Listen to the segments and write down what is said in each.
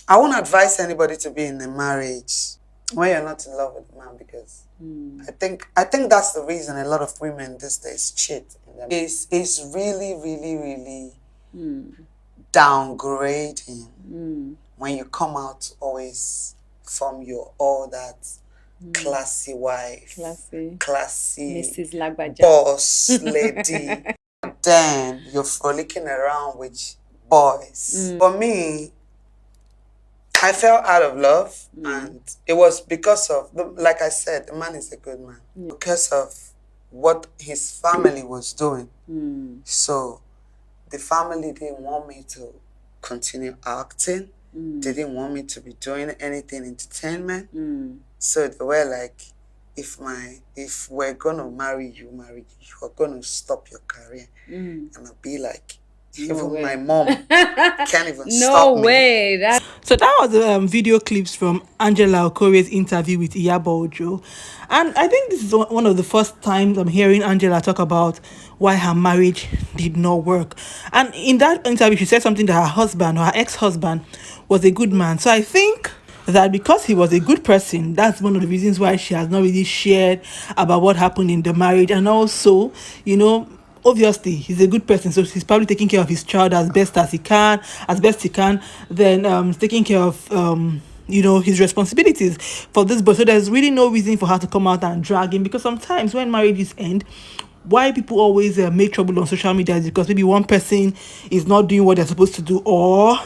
I won't advise anybody to be in a marriage when you're not in love with the man, because I think that's the reason a lot of women these days cheat. It's really, really, really downgrading when you come out always from your all that classy wife, classy Mrs. Lagbaja, boss lady. Then you're frolicking around with boys. For me, I fell out of love, and it was because of, like I said, the man is a good man. Because of what his family was doing. So the family didn't want me to continue acting. They didn't want me to be doing anything entertainment. So they were like, if we're gonna marry you, you're gonna stop your career. And I'll be like, even my mom can't even stop me. No way. So that was video clips from Angela Okorie's interview with Iyabo Ojo. And I think this is one of the first times I'm hearing Angela talk about why her marriage did not work. And in that interview, she said something that her husband, or her ex-husband, was a good man. So I think that because he was a good person, that's one of the reasons why she has not really shared about what happened in the marriage. And also, obviously he's a good person, so he's probably taking care of his child as best he can, then taking care of his responsibilities for this boy. So there's really no reason for her to come out and drag him, because sometimes when marriages end, why people always make trouble on social media is because maybe one person is not doing what they're supposed to do, or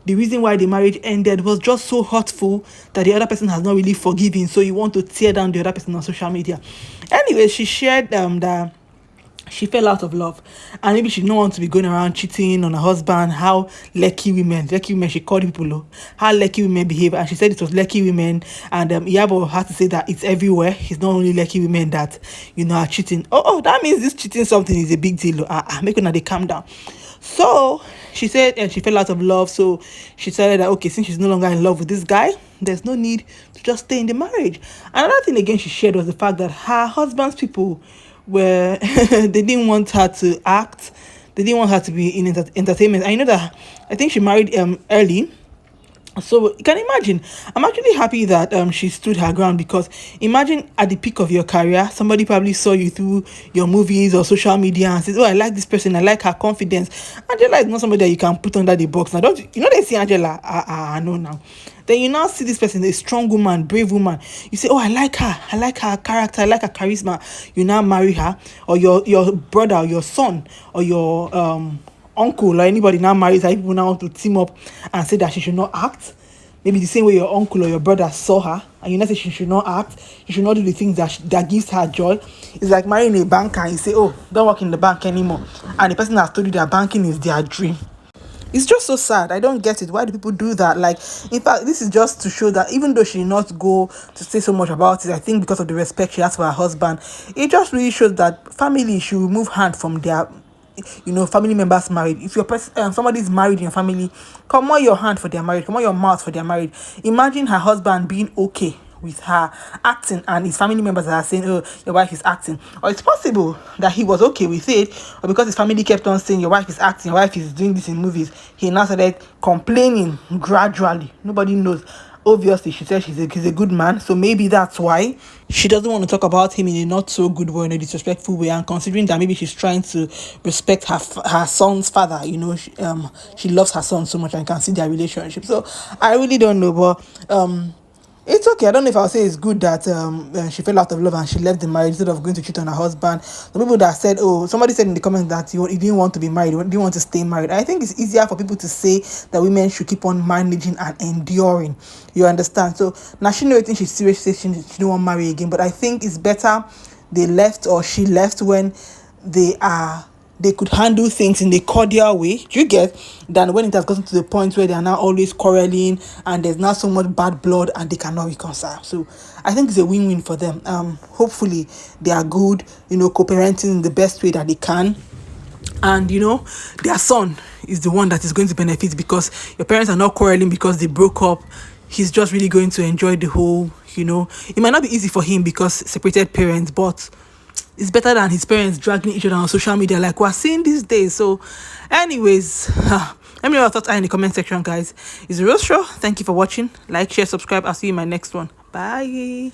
the reason why the marriage ended was just so hurtful that the other person has not really forgiven, so you want to tear down the other person on social media. Anyway, she shared that she fell out of love, and maybe she didn't want to be going around cheating on her husband. How lucky women, she called people, how lucky women behave. And she said it was lucky women, and Iyabo had to say that it's everywhere. It's not only lucky women that are cheating. That means this cheating something is a big deal. Make they calm down. So she said, and she fell out of love. So she decided that, okay, since she's no longer in love with this guy, there's no need to just stay in the marriage. Another thing again she shared was the fact that her husband's people were they didn't want her to act. They didn't want her to be in entertainment. I know that I think she married early. So you can imagine, I'm actually happy that she stood her ground, because imagine at the peak of your career, somebody probably saw you through your movies or social media and says, oh, I like this person, I like her confidence. Angela is not somebody that you can put under the box. Now, they see Angela, I know now. Then you now see this person, a strong woman, brave woman. You say, oh, I like her character, I like her charisma. You now marry her, or your brother, or your son, or your uncle, or anybody now marries her. People now want to team up and say that she should not act. Maybe the same way your uncle or your brother saw her, and you know say she should not act, she should not do the things that gives her joy. It's like marrying a banker and you say, oh, don't work in the bank anymore, and the person has told you that banking is their dream. It's just so sad. I don't get it. Why do people do that? Like, in fact, this is just to show that even though she did not go to say so much about it, I think because of the respect she has for her husband, it just really shows that family should remove hand from their family members married. If your somebody is married in your family, come on your hand for their marriage, come on your mouth for their marriage. Imagine her husband being okay with her acting, and his family members are saying, oh, your wife is acting. Or it's possible that he was okay with it, or because his family kept on saying your wife is acting, your wife is doing this in movies, he now started complaining gradually. Nobody knows. Obviously, she said he's a good man, so maybe that's why she doesn't want to talk about him in a not so good way, in a disrespectful way. And considering that maybe she's trying to respect her son's father, she loves her son so much and can see their relationship. So I really don't know, but it's okay. I don't know if I'll say it's good that she fell out of love and she left the marriage instead of going to cheat on her husband. The people that said, somebody said in the comments that he didn't want to be married, he didn't want to stay married. I think it's easier for people to say that women should keep on managing and enduring. You understand? So now she knows she's serious, she didn't want to marry again. But I think it's better they left, or she left, when they could handle things in a cordial way, do you get, than when it has gotten to the point where they are now always quarreling and there's now so much bad blood and they cannot reconcile. So I think it's a win-win for them. Hopefully they are good, co-parenting in the best way that they can. And their son is the one that is going to benefit, because your parents are not quarreling because they broke up. He's just really going to enjoy the whole, it might not be easy for him because separated parents, but it's better than his parents dragging each other on social media like we're seeing these days. So anyways, Let me know your thoughts are in the comment section, guys. It's a real show. Thank you for watching. Like, share, subscribe. I'll see you in my next one. Bye.